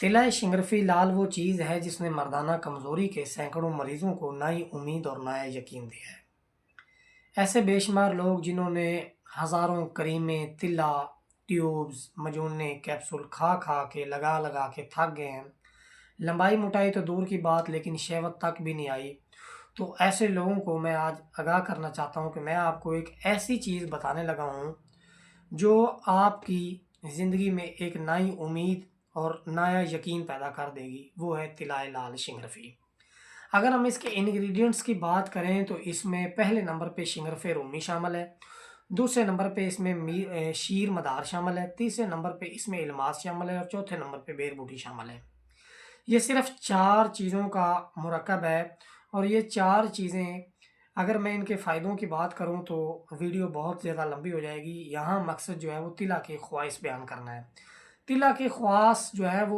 तिला शिंगरफी लाल वो चीज़ है जिसने मर्दाना कमज़ोरी के सैकड़ों मरीजों को नई उम्मीद और नया यकीन दिया है। ऐसे बेशुमार लोग जिन्होंने हज़ारों करीमें, तिला, ट्यूब्स, मजूने, कैप्सूल खा खा के लगा लगा के थक गए हैं। लंबाई मोटाई तो दूर की बात, लेकिन शहवत तक भी नहीं आई। तो ऐसे लोगों को मैं आज आगाह करना चाहता हूँ कि मैं आपको एक ऐसी चीज़ बताने लगा हूँ जो आपकी ज़िंदगी में एक नई उम्मीद और नया यकीन पैदा कर देगी। वो है तिलाए लाल शिंगरफी। अगर हम इसके इंग्रेडिएंट्स की बात करें तो इसमें पहले नंबर पे शिंगरफे रूमी शामिल है। दूसरे नंबर पे इसमें शीर मदार शामिल है। तीसरे नंबर पे इसमें इल्मास शामिल है और चौथे नंबर पे बेर बूटी शामिल है। ये सिर्फ 4 चीज़ों का मुरक्कब है और ये 4 चीज़ें, अगर मैं इनके फ़ायदों की बात करूँ तो वीडियो बहुत ज़्यादा लंबी हो जाएगी। यहाँ मकसद जो है वो तिला की ख़्वाइश बयान करना है। तिला की ख़्वास जो है वो